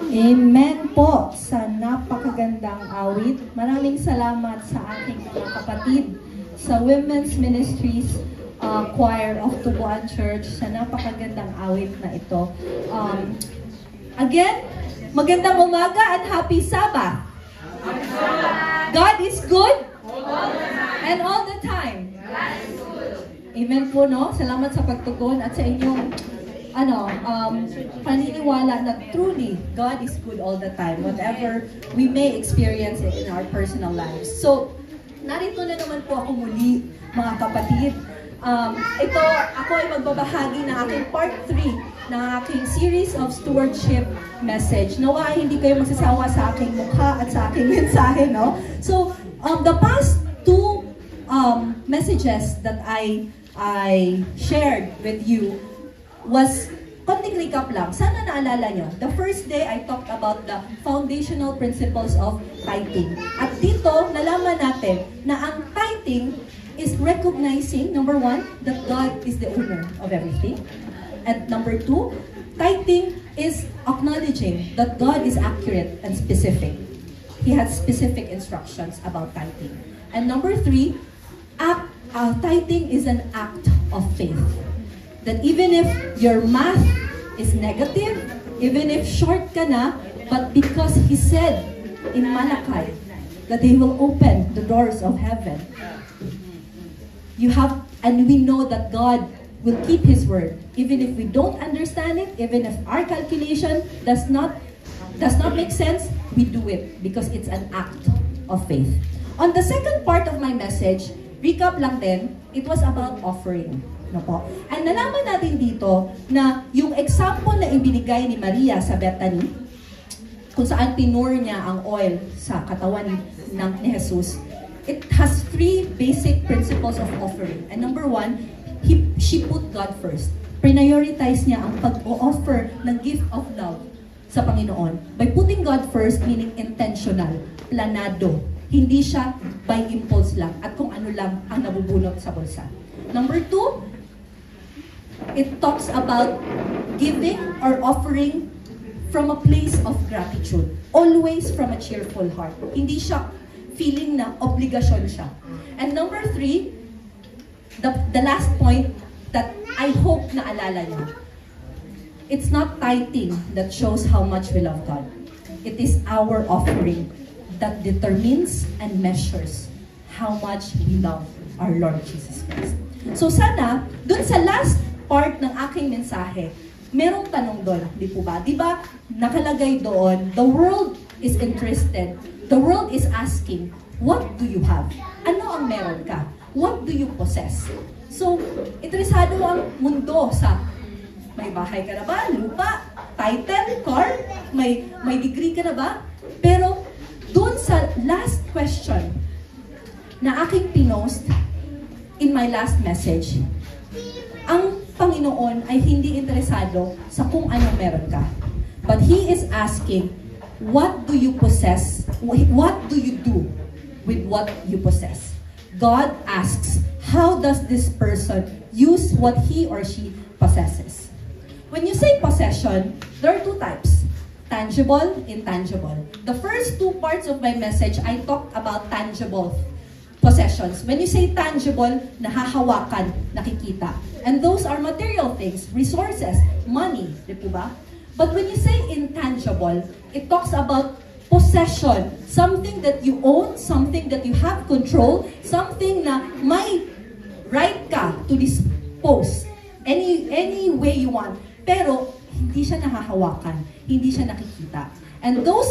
Amen po sa napakagandang awit. Maraming salamat sa aking mga kapatid sa Women's Ministries Choir of Tubuan Church sa napakagandang awit na ito. Again, magandang umaga at happy Sabbath. God is good and all the time. Amen po, no? Salamat sa pagtugon at sa inyong paniniwala na truly God is good all the time, whatever we may experience in our personal lives. So, narito na naman po ako muli, mga kapatid. Ito, ako ay magbabahagi ng aking part 3 ng aking series of stewardship message. Nawa, hindi kayo magsasawa sa aking mukha at sa aking mensahe, no? So, the past 2 messages that I shared with you was, konting recap lang, sana naalala nyo. The first day, I talked about the foundational principles of tithing. At dito, nalaman natin na ang tithing is recognizing, number 1, that God is the owner of everything. And number 2, tithing is acknowledging that God is accurate and specific. He has specific instructions about tithing. And number 3, tithing is an act of faith. That even if your math is negative, even if short ka na, but because He said in Malachi that He will open the doors of heaven, you have, and we know that God will keep His word. Even if we don't understand it, even if our calculation does not make sense, we do it because it's an act of faith. On the second part of my message, recap lang din, it was about offering. No po. And nalaman natin dito na yung example na ibinigay ni Maria sa Bethany, kung saan pinur niya ang oil sa katawan ni Jesus, it has 3 basic principles of offering. And number 1, she put God first. Prioritize niya ang pag-offer ng gift of love sa Panginoon. By putting God first, meaning intentional, planado. Hindi siya by impulse lang at kung ano lang ang nabubulot sa bulsa. Number 2, it talks about giving or offering from a place of gratitude. Always from a cheerful heart. Hindi siya feeling na obligasyon siya. And number 3, the last point that I hope na alala niyo. It's not tithing that shows how much we love God. It is our offering that determines and measures how much we love our Lord Jesus Christ. So sana, dun sa last part ng aking mensahe, merong tanong doon, di po ba? Di ba nakalagay doon, the world is interested, the world is asking, what do you have? Ano ang meron ka? What do you possess? So, interesado ang mundo sa, may bahay ka na ba? Lupa? Title? Car? May degree ka na ba? Pero, doon sa last question na aking pinost in my last message, ang Panginoon ay hindi interesado sa kung anong meron ka. But He is asking, what do you possess? What do you do with what you possess? God asks, how does this person use what he or she possesses? When you say possession, there are 2 types. Tangible, intangible. The first 2 parts of my message, I talked about tangible possessions. When you say tangible, nahahawakan, nakikita. And those are material things, resources, money, di po ba? But when you say intangible, it talks about possession, something that you own, something that you have control, something na may right ka to dispose any way you want. Pero hindi siya nahahawakan, hindi siya nakikita. And those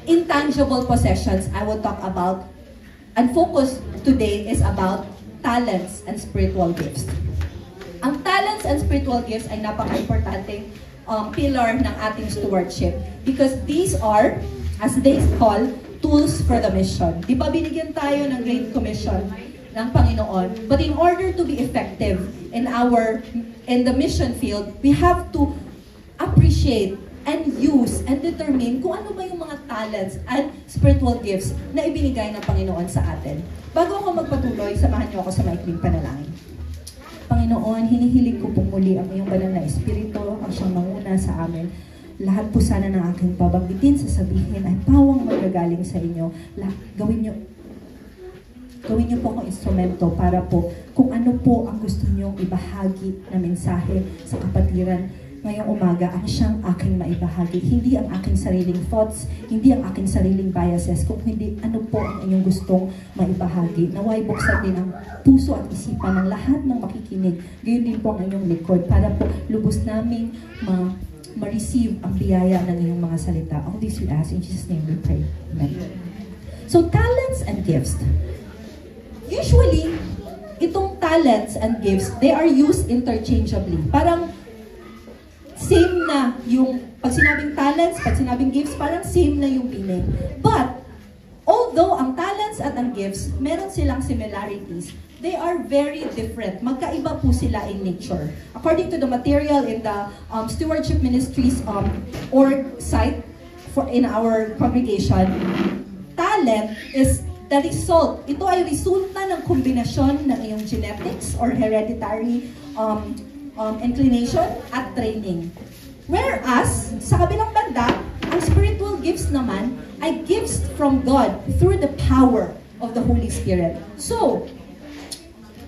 intangible possessions I will talk about and focus today is about talents and spiritual gifts. Ang talents and spiritual gifts ay napaka-importanteng pillar ng ating stewardship because these are, as they call, tools for the mission. Di ba binigyan tayo ng Great Commission ng Panginoon? But in order to be effective in the mission field, we have to appreciate and use and determine kung ano ba yung mga talents and spiritual gifts na ibinigay ng Panginoon sa atin. Bago ako magpatuloy, samahan niyo ako sa maikling panalangin. Panginoon, hinihiling ko pong muli ang iyong banal na espiritu, ang siyang manguna sa amin. lahat po sana ng aking pabanggitin, sasabihin ay pawang magagaling sa inyo. Gawin niyo po akong instrumento para po kung ano po ang gusto niyong ibahagi na mensahe sa kapatiran ngayong umaga, ang siyang aking maibahagi. Hindi ang aking sariling thoughts, hindi ang aking sariling biases, kung hindi ano po ang inyong gustong maibahagi. Naway buksan din ang puso at isipan ng lahat ng makikinig. Gayon din po ang inyong likod para po lubos naming ma-receive ang biyaya ng inyong mga salita. All this we ask, in Jesus' name we pray. Amen. So, talents and gifts. Usually, itong talents and gifts, they are used interchangeably. Parang same na yung, pag sinabing talents, pag sinabing gifts, parang same na yung meaning. But, although ang talents at ang gifts, meron silang similarities, they are very different. Magkaiba po sila in nature. According to the material in the Stewardship Ministries org site in our congregation, talent is the result. Ito ay resulta ng kombinasyon ng iyong genetics or hereditary inclination at training. Whereas, sa kabilang banda, ang spiritual gifts naman ay gifts from God through the power of the Holy Spirit. So,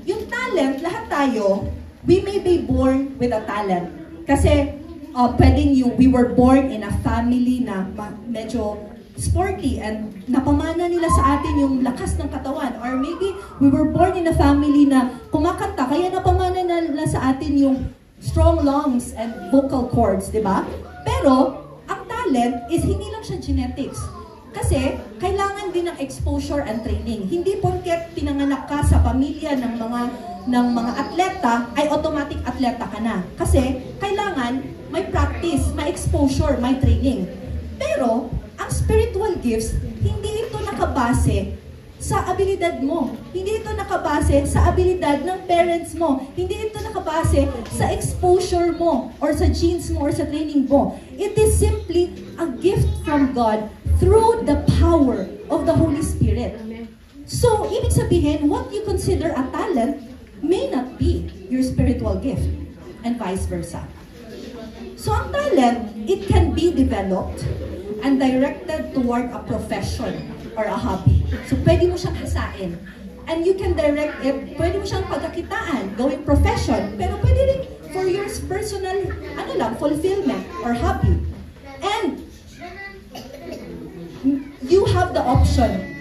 yung talent, lahat tayo, we may be born with a talent. Kasi, we were born in a family na medyo sporty and napamana nila sa atin yung lakas ng katawan. Or maybe we were born in a family na kumakanta, kaya napamana nila sa atin yung strong lungs and vocal cords, di ba? Pero, ang talent is hindi lang siya genetics. Kasi, kailangan din ng exposure and training. Hindi porket pinanganak ka sa pamilya ng mga atleta, ay automatic atleta ka na. Kasi, kailangan may practice, may exposure, may training. Pero, ang spiritual gifts, hindi ito nakabase sa abilidad mo. Hindi ito nakabase sa abilidad ng parents mo. Hindi ito nakabase sa exposure mo or sa genes mo or sa training mo. It is simply a gift from God through the power of the Holy Spirit. So, ibig sabihin, what you consider a talent may not be your spiritual gift and vice versa. So, ang talent, it can be developed and directed toward a profession or a hobby. So, pwede mo siyang hasain. And you can direct it, pwede mo siyang pagkakitaan, gawing profession, pero pwede rin for your personal, fulfillment or hobby. And you have the option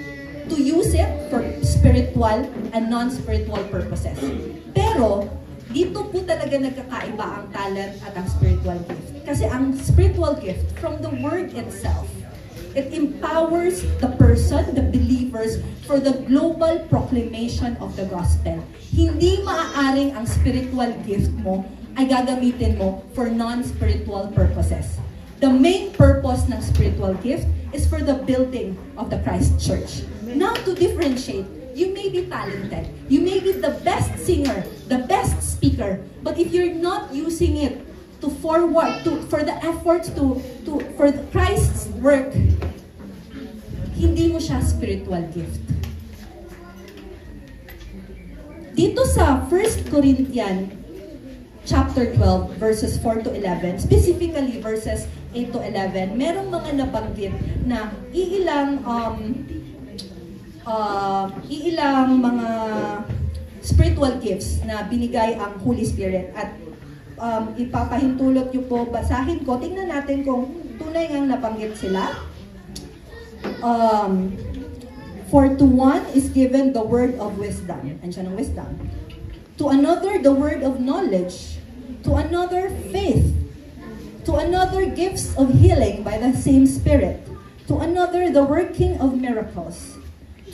to use it for spiritual and non-spiritual purposes. Pero, dito po talaga nagkakaiba ang talent at ang spiritual gift. Kasi ang spiritual gift, from the word itself, it empowers the person, the believers, for the global proclamation of the gospel. Hindi maaaring ang spiritual gift mo ay gagamitin mo for non-spiritual purposes. The main purpose ng spiritual gift is for the building of the Christ Church. Now, to differentiate, you may be talented. You may be the best singer, the best speaker. But if you're not using it to forward, for the efforts for Christ's work, hindi mo siya spiritual gift. Dito sa 1 Corinthians chapter 12, verses 4 to 11, specifically verses 8 to 11, merong mga nabanggit na iilang mga spiritual gifts na binigay ang Holy Spirit. At ipapahintulot nyo po, basahin ko, tingnan natin kung tunay ngang nabanggit sila. For to one is given the word of wisdom, and siya ng wisdom. To another, the word of knowledge. To another, faith. To another, gifts of healing by the same Spirit. To another, the working of miracles.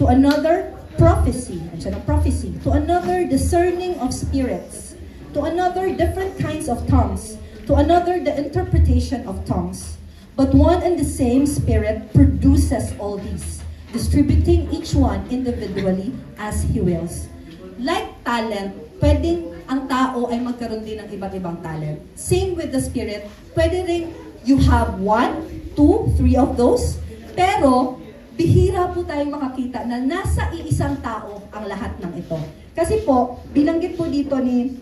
To another, prophecy. And siya ng prophecy. To another, discerning of spirits. To another, different kinds of tongues. To another, the interpretation of tongues. But one and the same Spirit produces all these, distributing each one individually as He wills. Like talent, pwedeng ang tao ay magkaroon din ng iba't ibang talent. Same with the Spirit, pwede rin you have 1, 2, 3 of those, pero bihira po tayong makakita na nasa iisang tao ang lahat ng ito. Kasi po, bilanggit po dito ni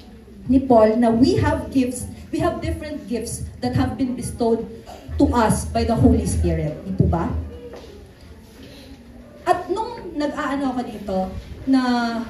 Paul na we have gifts, we have different gifts that have been bestowed to us by the Holy Spirit. Di po ba? At nung nag-aano ako dito, na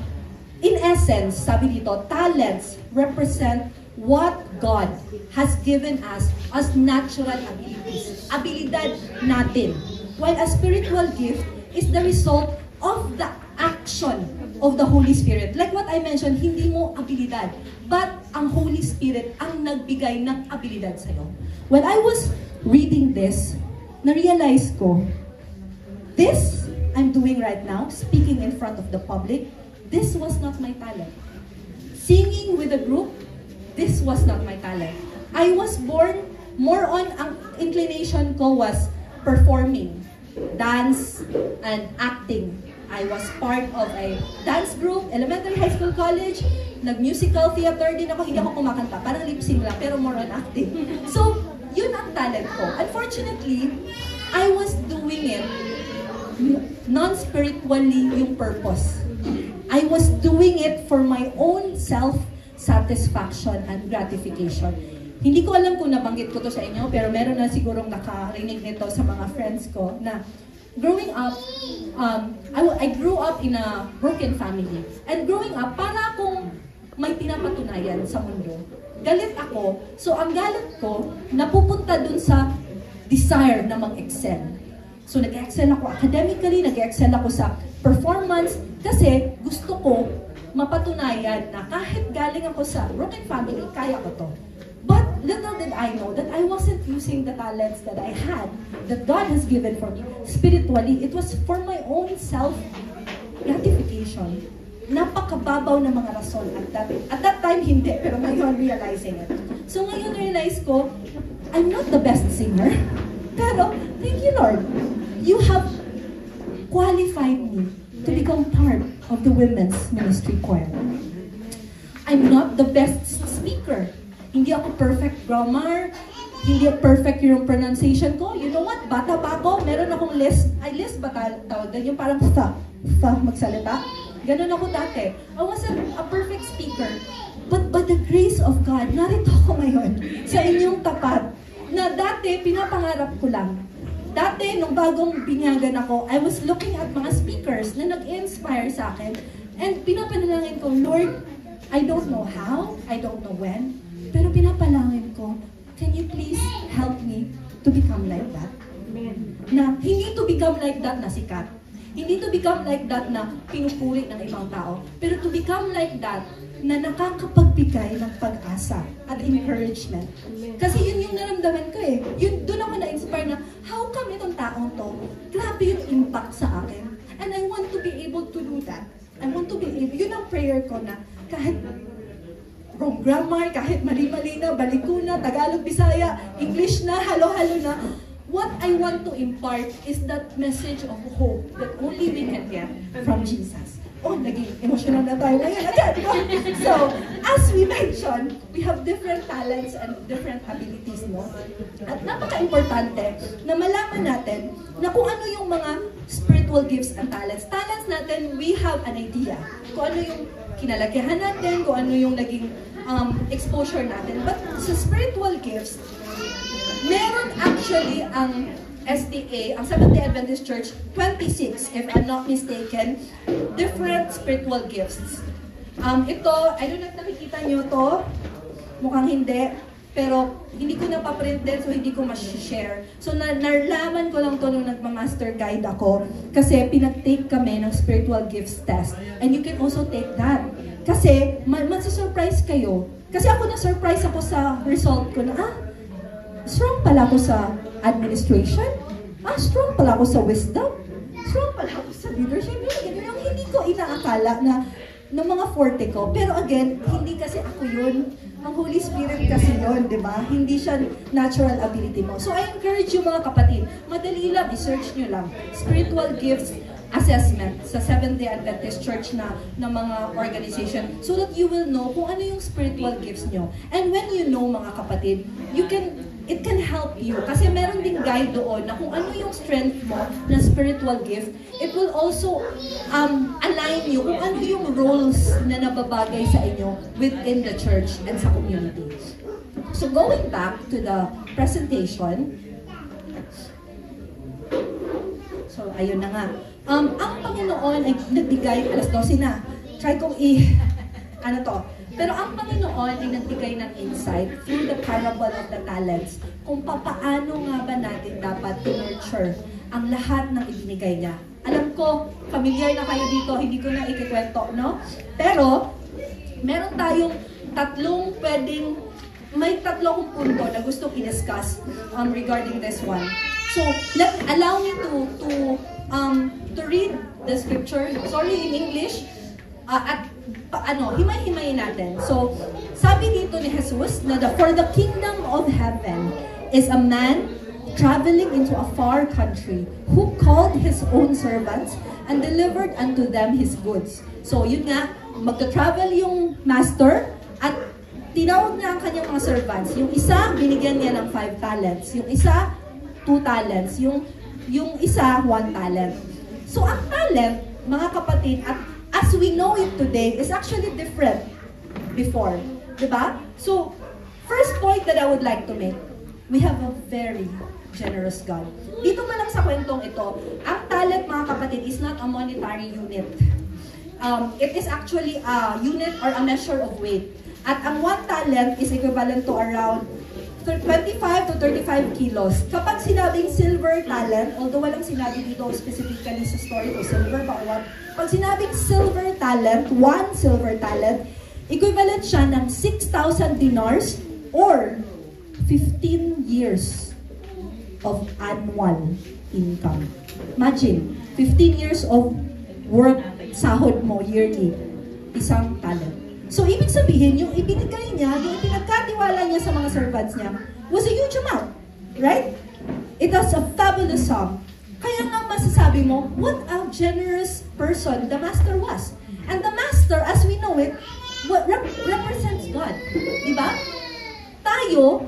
in essence, sabi dito, talents represent what God has given us as natural abilities. Abilidad natin. While a spiritual gift is the result of the action of the Holy Spirit. Like what I mentioned, hindi mo abilidad, but ang Holy Spirit ang nagbigay ng abilidad sa'yo. When I was reading this, na-realize ko, this I'm doing right now, speaking in front of the public, this was not my talent. Singing with a group, this was not my talent. I was born, more on, ang inclination ko was performing, dance, and acting. I was part of a dance group, elementary, high school, college, nag-musical theater din ako, hindi ako kumakanta, parang lip-sync lang, pero more on acting. So, yun ang talent ko. Unfortunately, I was doing it non-spiritually yung purpose. I was doing it for my own self-satisfaction and gratification. Hindi ko alam kung nabanggit ko to sa inyo, pero meron na sigurong nakarinig nito sa mga friends ko na growing up, I grew up in a broken family. And growing up, para akong may pinapatunayan sa mundo. Galit ako. So ang galit ko, napupunta dun sa desire na mag-excel. So nag-excel ako academically, nag-excel ako sa performance, kasi gusto ko mapatunayan na kahit galing ako sa broken family, kaya ko to. But little did I know that I wasn't using the talents that I had, that God has given for me. Spiritually, it was for my own self-gratification. Napakababaw ng mga rason at that time hindi, pero ngayon realizing it. So ngayon realize ko, I'm not the best singer, pero thank you Lord, you have qualified me to become part of the women's ministry choir. I'm not the best speaker. Hindi ako perfect grammar, hindi perfect yung pronunciation ko. You know what? Bata pa ako, meron akong list. Ay, list ba tawag? Yung parang magsalita. Ganun ako dati. I wasn't a perfect speaker. But by the grace of God, narito ako ngayon sa inyong tapat na dati pinapangarap ko lang. Dati, nung bagong binyagan ako, I was looking at mga speakers na nag-inspire sa akin. And pinapanalangin ko, Lord, I don't know how, I don't know when, pero pinapalangin ko, can you please help me to become like that? Na hindi to become like that na sikat. Hindi to become like that na pinupuri ng ibang tao. Pero to become like that na nakakapagbigay ng pag-asa at encouragement. Kasi yun yung naramdaman ko eh. Yun, doon ako na-inspire na, how come itong taong to, grabe yung impact sa akin. And I want to be able to do that. I want to be able, yun ang prayer ko na, kahit wrong grammar, kahit mali-mali na, baliko na, Tagalog, Bisaya, English na, halo-halo na, what I want to impart is that message of hope that only we can get from Jesus. Oh, naging emotional na tayo ngayon. So, as we mentioned, we have different talents and different abilities, no? At napaka-importante na malaman natin na kung ano yung mga spiritual gifts and talents. Talents natin, we have an idea. Kung ano yung kinalakihan natin, kung ano yung naging exposure natin. But sa spiritual gifts, meron actually ang SDA, ang Seventh-day Adventist Church, 26, if I'm not mistaken, different spiritual gifts. Ito, I don't know if nakikita nyo to, mukhang hindi, pero hindi ko napaprint din, so hindi ko ma-share. So, nalaman ko lang to nung nagma-master guide ako, kasi pinag-take kami ng spiritual gifts test. And you can also take that. Kasi, masa-surprise kayo. Kasi ako na-surprise ako sa result ko na, strong pala ako sa administration. Strong pala ako sa wisdom. Strong pala ako sa leadership. Yung hindi ko inaakala na ng mga forte ko. Pero again, hindi kasi ako yun. Ang Holy Spirit kasi yun, di ba? Hindi siya natural ability mo. So I encourage you mga kapatid, madali lang, i-search nyo lang. Spiritual gifts assessment sa Seventh-day Adventist Church na mga organization so that you will know kung ano yung spiritual gifts nyo. And when you know mga kapatid, it can help you. Kasi meron ding guide doon na kung ano yung strength mo na spiritual gift, it will also align you kung ano yung roles na nababagay sa inyo within the church and sa community. So going back to the presentation, So, ayun na nga. Ang Panginoon ay nagbigay, alas 12 na. Try kong ano to. Pero ang Panginoon ay nagbigay ng insight through the parable of the talents kung paano nga ba natin dapat nurture ang lahat ng ibinigay niya. Alam ko, familiar na kayo dito, hindi ko na ikikwento, no? Pero, meron tayong may tatlong punto na gustong i-discuss regarding this one. So, allow me to read the scripture, sorry, in English, at himay-himayin natin. So, sabi dito ni Jesus na for the kingdom of heaven is a man traveling into a far country who called his own servants and delivered unto them his goods. So, yun nga, magta-travel yung master at tinawag niya ang kanyang mga servants. Yung isa, binigyan niya ng 5 talents. Yung isa, 2 talents. Yung isa, 1 talent. So, ang talent, mga kapatid, at as we know it today, is actually different before. Diba? So, first point that I would like to make, we have a very generous God. Dito pa lang sa kwentong ito, ang talent, mga kapatid, is not a monetary unit. It is actually a unit or a measure of weight. At ang 1 talent is equivalent to around 25 to 35 kilos. Kapag sinabing silver talent, although walang sinabi dito specifically sa story ko, silver ba or what, pag sinabing silver talent, 1 silver talent, equivalent siya ng 6,000 dinars or 15 years of annual income. Imagine, 15 years of work, sahod mo yearly, isang talent. So, ibig sabihin, yung ibinigay niya, yung pinagkatiwala niya sa mga servants niya, was a huge amount. Right? It was a fabulous sum. Kaya nga masasabi mo, what a generous person the master was. And the master, as we know it, represents God. Diba? Tayo,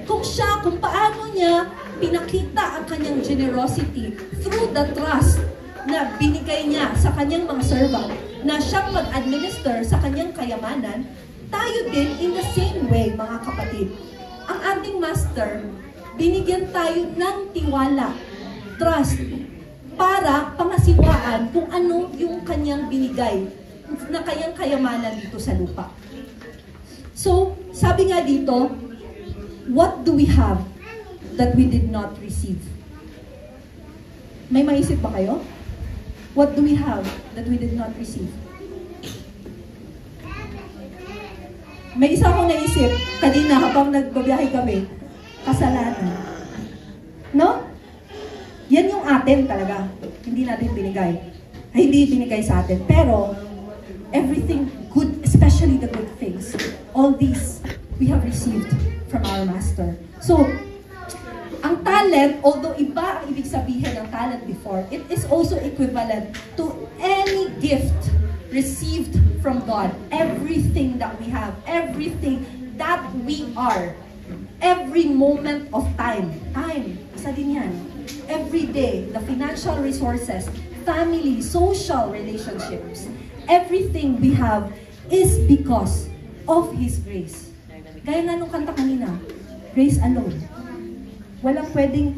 kung paano niya pinakita ang kanyang generosity through the trust na binigay niya sa kanyang mga servant, na siyang mag-administer sa kanyang kayamanan, tayo din in the same way, mga kapatid. Ang ating master, binigyan tayo ng tiwala, trust, para pangasiwaan kung ano yung kanyang binigay na kanyang kayamanan dito sa lupa. So, sabi nga dito, what do we have that we did not receive? May maisip ba kayo? What do we have that we did not receive? May isa akong naisip kanina habang nagbabiyahe kami, kasalanan. No? Yan yung atin talaga. Hindi natin binigay. Ay, hindi binigay sa atin. Pero, everything good, especially the good things, all these we have received from our Master. So, ang talent, although iba ang ibig sabihin ng talent before, it is also equivalent to any gift received from God. Everything that we have, everything that we are, every moment of time, isa din yan. Every day, the financial resources, family, social relationships, everything we have is because of His grace. Gaya nga nung kanta kanina, grace alone. Wala tayong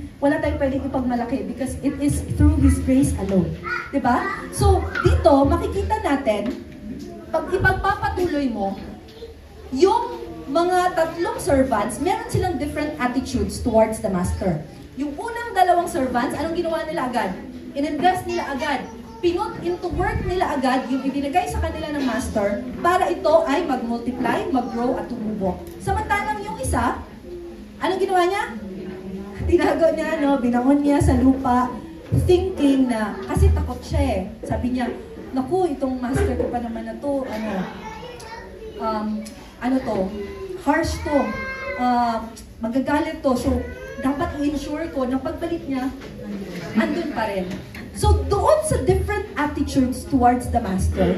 pwedeng ipagmalaki because it is through His grace alone. Diba? So, dito, makikita natin, pag ipagpapatuloy mo, yung mga tatlong servants, meron silang different attitudes towards the master. Yung unang dalawang servants, anong ginawa nila agad? In-invest nila agad. Pinut into work nila agad yung ibinigay sa kanila ng master para ito ay mag-multiply, mag-grow at tumubo. Samantalang yung isa, anong ginawa niya? Tinago niya, binangon niya sa lupa, thinking na, kasi takot siya eh. Sabi niya, naku, itong master ko pa naman na to, harsh to, magagalit to, so dapat i-ensure ko na pagbalik niya, andun pa rin. So doon sa different attitudes towards the master,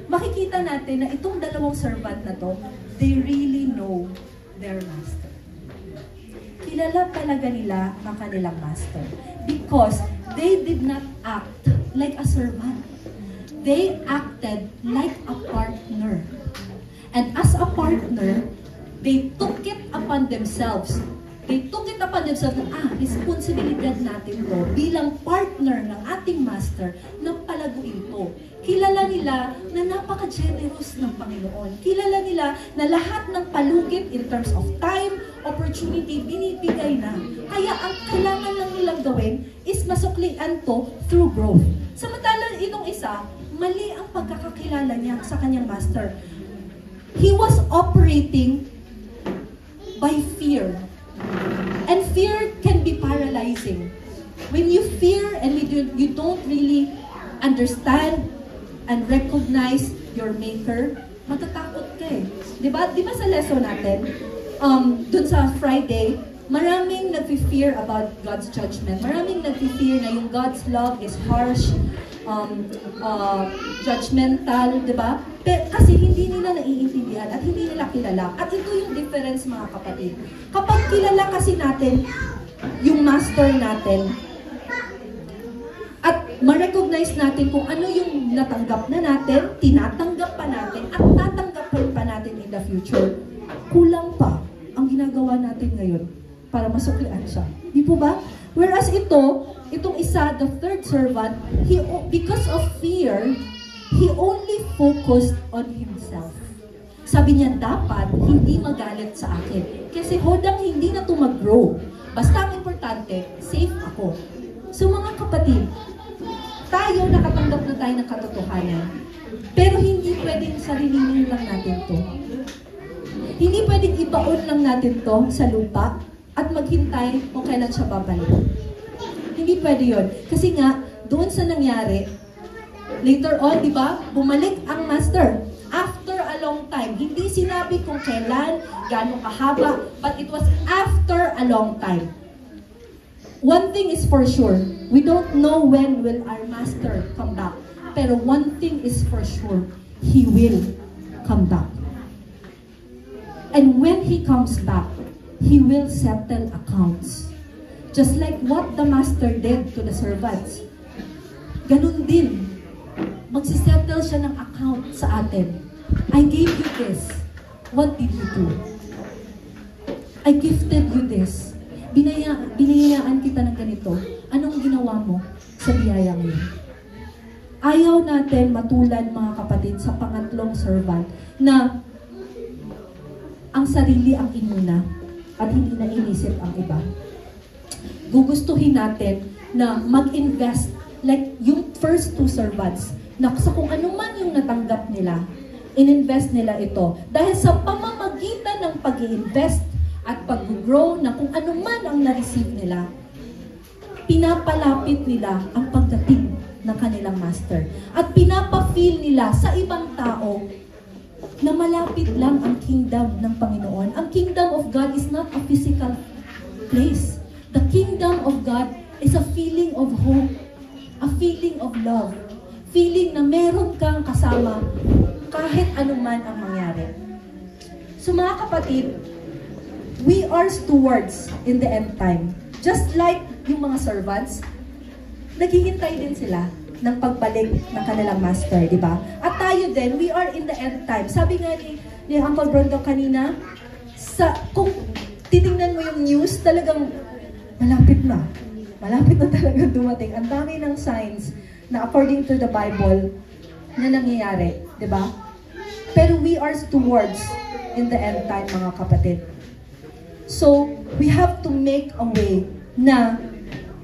makikita natin na itong dalawang servant na to, they really know their master. Kilala talaga nila ang kanilang master because they did not act like a servant. They acted like a partner. And as a partner, they took it upon themselves they took it upon themselves na, responsibilidad natin to bilang partner ng ating master na palaguin to. Kilala nila na napaka-generous ng Panginoon. Kilala nila na lahat ng palugit in terms of time, opportunity, binibigay na. Kaya ang kailangan lang nilang gawin is masuklian to through growth. Samantalang itong isa, mali ang pagkakakilala niya sa kanyang master. He was operating by fear. And fear can be paralyzing. When you fear and you don't really understand and recognize your maker, matatakot ka eh. Diba sa lesson natin, dun sa Friday, maraming nag-fear about God's judgment. Maraming nag-fear na yung God's love is harsh, judgmental, diba? Kasi hindi nila naiintindihan at hindi nila kilala. At ito yung difference, mga kapatid. Kapag kilala kasi natin yung master natin, at ma-recognize natin kung ano yung natanggap na natin, tinatanggap pa natin, at tatanggapin pa natin in the future, kulang pa ang ginagawa natin ngayon para masuklian siya. Di po ba? Whereas itong isa, the third servant, because of fear, he only focused on himself. Sabi niya, dapat hindi magalit sa akin. Kasi hodang hindi na ito mag-grow. Basta ang importante, safe ako. So mga kapatid, tayo nakatanggap na tayo ng katotohanan. Pero hindi pwedeng sarilinin lang natin to. Hindi pwedeng ibaon lang natin to sa lupa at maghintay kung kailan siya babalik. Hindi pwede yun. Kasi nga, doon sa nangyari, later on, di ba, bumalik ang master. After a long time. Hindi sinabi kung kailan, gaano kahaba, but it was after a long time. One thing is for sure, we don't know when will our master come back. Pero one thing is for sure, he will come back. And when he comes back, he will settle accounts. Just like what the master did to the servants. Ganun din. Magsisettle siya ng account sa atin. I gave you this. What did you do? I gifted you this. Binayaan kita ng ganito. Anong ginawa mo sa biyayang yun? Ayaw natin matulad, mga kapatid, sa pangatlong servant na ang sarili ang inuna at hindi na inisip ang iba. Gugustuhin natin na mag-invest like yung first two servants na sa kung ano man yung natanggap nila, in-invest nila ito. Dahil sa pamamagitan ng pag-i-invest at pag-grow na kung ano man ang na-receive nila, pinapalapit nila ang pagdating ng kanilang master. At pinapa-feel nila sa ibang tao na malapit lang ang kingdom ng Panginoon. Ang kingdom of God is not a physical place. The kingdom of God is a feeling of hope, a feeling of love, feeling na meron kang kasama kahit anuman ang mangyari. So mga kapatid, we are stewards in the end time. Just like yung mga servants, naghihintay din sila ng pagbalik ng kanilang master, di ba? At tayo din, we are in the end time. Sabi nga ni Uncle Brondo kanina, kung titingnan mo yung news, talagang malapit na. Malapit na talaga dumating. Ang dami ng signs na according to the Bible na nangyayari, di ba? Pero we are stewards in the end time, mga kapatid. So, we have to make a way na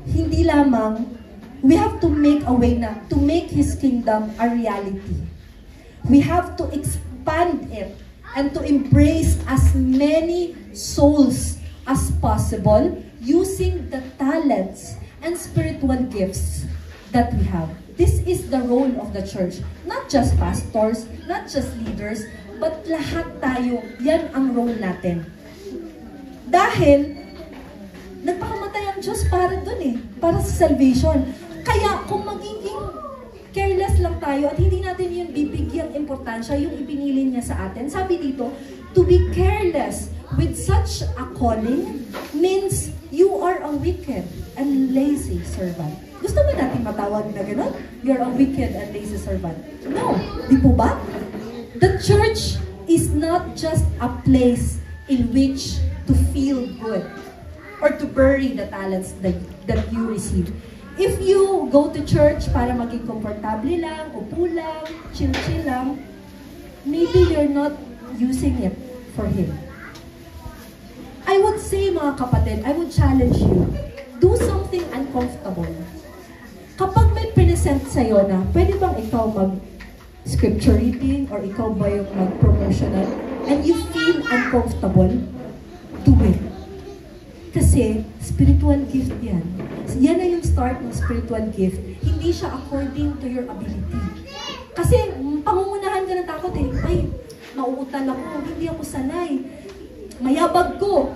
hindi lamang, we have to make a way na to make His kingdom a reality. We have to expand it and to embrace as many souls as possible using the talents and spiritual gifts that we have. This is the role of the church. Not just pastors, not just leaders, but lahat tayo, yan ang role natin. Dahil, nagpakamatay ang Diyos para dun para sa salvation. Kaya kung magiging careless lang tayo at hindi natin yung bibigyang importansya, yung ipinili niya sa atin, sabi dito, to be careless with such a calling means you are a wicked and lazy servant. Gusto ba natin matawag na gano'n? You're a wicked and lazy servant. No, di po ba? The church is not just a place in which to feel good. or to bury the talents that you receive. If you go to church para maging komportable lang, upo lang, chill-chill lang, maybe you're not using it for Him. I would say, mga kapatid, I would challenge you, do something uncomfortable. Kapag may present sa'yo na, pwede bang ikaw mag-scripture reading or ikaw ba yung mag-promotional and you feel uncomfortable, do it. Kasi, spiritual gift yan. Yan na yung start ng spiritual gift. Hindi siya according to your ability. Kasi, pangungunahan ka ng takot eh. Ay, mauutan ako. Hindi ako sanay. Mayabag ko.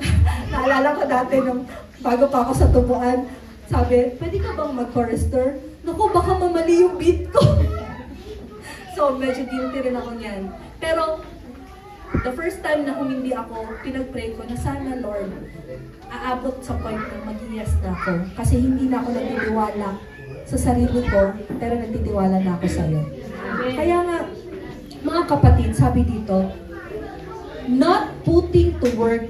Naalala ko dati nung bago pa ako sa tubuan, sabi, pwede ka bang mag-chorister? Naku, baka mamali yung beat ko. So, medyo guilty rin ako niyan. Pero, the first time na humindi ako, pinag-pray ko na sana, Lord, aabot sa point na mag-yes na ako. Kasi hindi na ako nagtitiwala sa sarili ko, pero nagtitiwala na ako sa'yo. Kaya nga, mga kapatid, sabi dito, not putting to work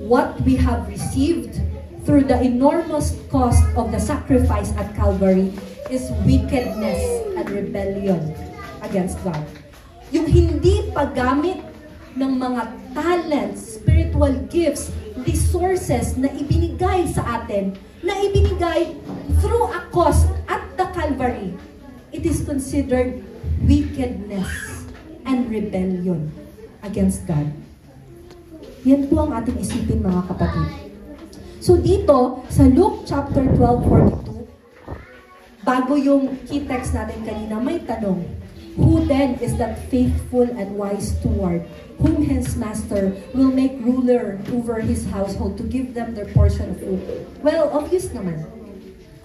what we have received through the enormous cost of the sacrifice at Calvary is wickedness and rebellion against God. Yung hindi paggamit ng mga talents, spiritual gifts, resources na ibinigay sa atin, na ibinigay through a cost at the Calvary, it is considered wickedness and rebellion against God. Yan po ang ating isipin, mga kapatid. So dito, sa Luke chapter 12:42, bago yung key text natin kanina, may tanong, who then is that faithful and wise steward, whom his master will make ruler over his household to give them their portion of food? Well, obvious naman.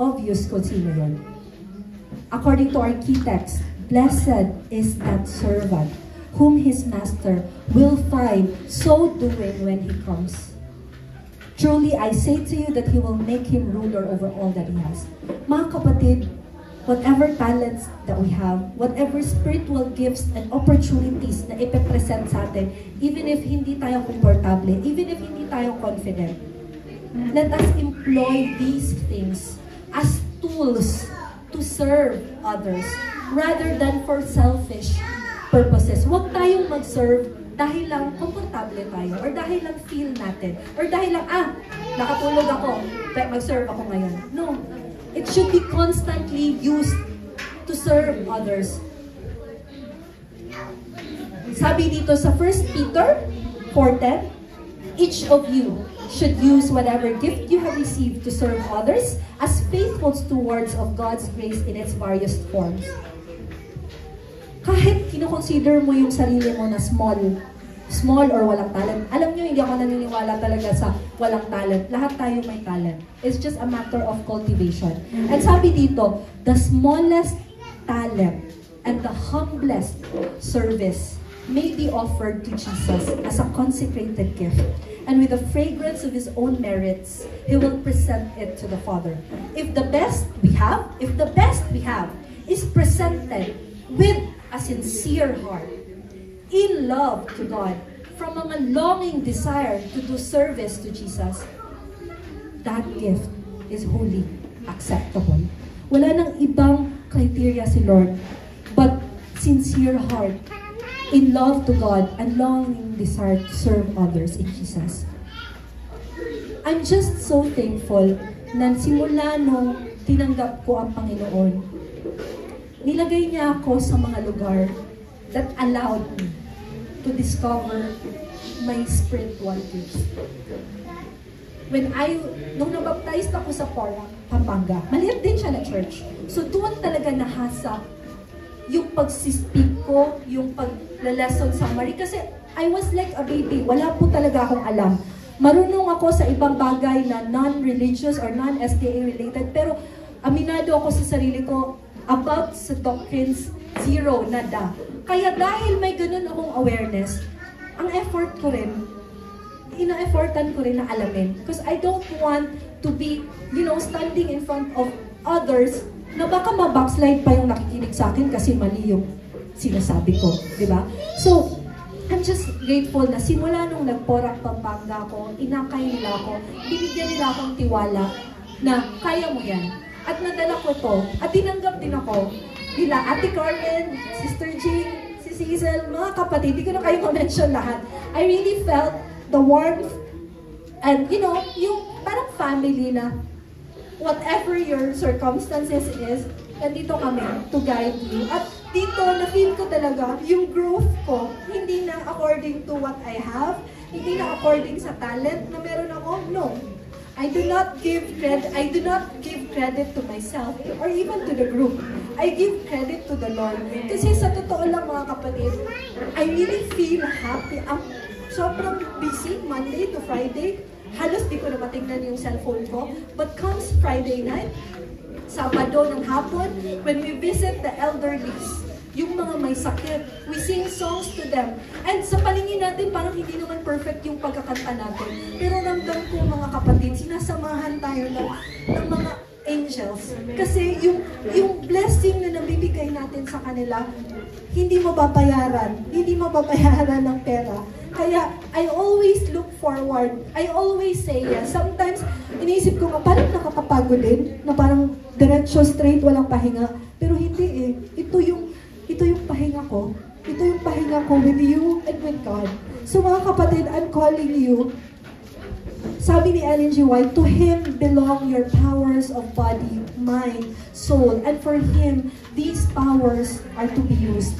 Obvious kung sino yun. According to our key text, blessed is that servant whom his master will find so doing when he comes. Truly, I say to you that he will make him ruler over all that he has. Mga kapatid, whatever talents that we have, whatever spiritual gifts and opportunities na ipipresent sa atin, even if hindi tayo komportable, even if hindi tayo confident, let us employ these things as tools to serve others rather than for selfish purposes. Huwag tayong mag-serve dahil lang komportable tayo or dahil lang feel natin or dahil lang, nakatulog ako, mag-serve ako ngayon. No. It should be constantly used to serve others. Sabi dito sa 1 Peter 4:10, each of you should use whatever gift you have received to serve others as faithful stewards of God's grace in its various forms. Kahit kinoconsider mo yung sarili mo na small or walang talent. Alam nyo, hindi ako naniniwala talaga sa walang talent. Lahat tayo may talent. It's just a matter of cultivation. And sabi dito, the smallest talent and the humblest service may be offered to Jesus as a consecrated gift. And with the fragrance of His own merits, He will present it to the Father. If the best we have is presented with a sincere heart, in love to God, from a longing desire to do service to Jesus, that gift is wholly acceptable. Wala nang ibang criteria si Lord, but sincere heart, in love to God, and longing desire to serve others in Jesus. I'm just so thankful na simula nung tinanggap ko ang Panginoon, nilagay niya ako sa mga lugar that allowed me to discover my spiritual gifts. Nung nabaptized ako sa Porac, Pampanga, maliit din siya na church. So doon talaga nahasa yung pag-speak ko, yung pag-lesson summary. Kasi I was like a baby. Wala po talaga akong alam. Marunong ako sa ibang bagay na non-religious or non-SDA related. Pero aminado ako sa sarili ko about sa doctrines, zero, nada. Kaya dahil may ganun akong awareness, ang effort ko rin, ina-effortan ko rin na alamin. Because I don't want to be, standing in front of others na baka ma-backslide pa yung nakikinig sa akin kasi mali yung sinasabi ko. Diba? So, I'm just grateful na simula nung nagporak Pampanga ko, inakay nila ako, binigyan nila akong tiwala na kaya mo yan. At nadala ko to, at tinanggap din ako nila Ate Carmen, Sister Jane, si Cecil, mga kapatid, di ko na kayo ma-mention lahat. I really felt the warmth and yung parang family na whatever your circumstances is, nandito kami to guide you. At dito, na-feel ko talaga yung growth ko, hindi na according to what I have, hindi na according sa talent na meron ako, no. I do not give credit to myself or even to the group. I give credit to the Lord. Kasi sa totoo lang mga kapatid, I really feel happy. Sobrang busy, Monday to Friday. Halos di ko na matingnan yung cellphone ko. But comes Friday night, Sabado ng hapon, when we visit the elderlies, yung mga may sakit, we sing songs to them. And sa palingin natin, parang hindi naman perfect yung pagkakanta natin. Pero ramdam ko mga kapatid, sinasamahan tayo ng mga angels. Kasi yung blessing na nabibigay natin sa kanila, hindi mababayaran ng pera. Kaya, I always look forward. I always say yes. Sometimes, iniisip ko nga, parang nakakapagod din, na parang diretso, straight, walang pahinga. Pero hindi eh. Ito yung pahinga ko. Ito yung pahinga ko with you and with God. So mga kapatid, I'm calling you. Sabi ni Ellen G. White, to Him belong your powers of body, mind, soul. And for Him, these powers are to be used.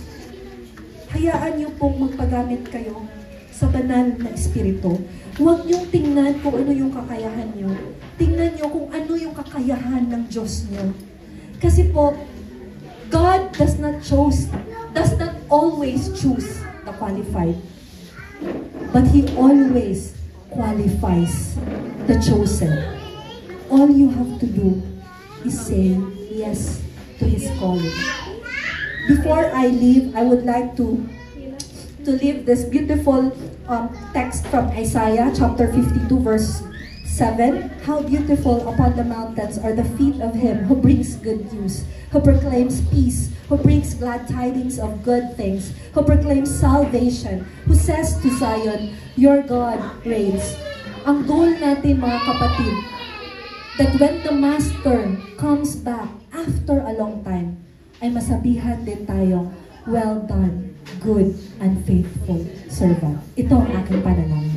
Hayaan niyo pong magpagamit kayo sa banal na espiritu. Huwag niyong tingnan kung ano yung kakayahan niyo. Tingnan niyo kung ano yung kakayahan ng Diyos niyo. Kasi po, God does not always choose the qualified, but He always qualifies the chosen. All you have to do is say yes to His calling. Before I leave, I would like to leave this beautiful text from Isaiah chapter 52 verse 7. How beautiful upon the mountains are the feet of Him who brings good news, who proclaims peace, who brings glad tidings of good things, who proclaims salvation, who says to Zion, your God reigns. Ang goal natin mga kapatid, that when the Master comes back after a long time, ay masabihan din tayo, well done, good and faithful servant. Ito ang aking panalangin.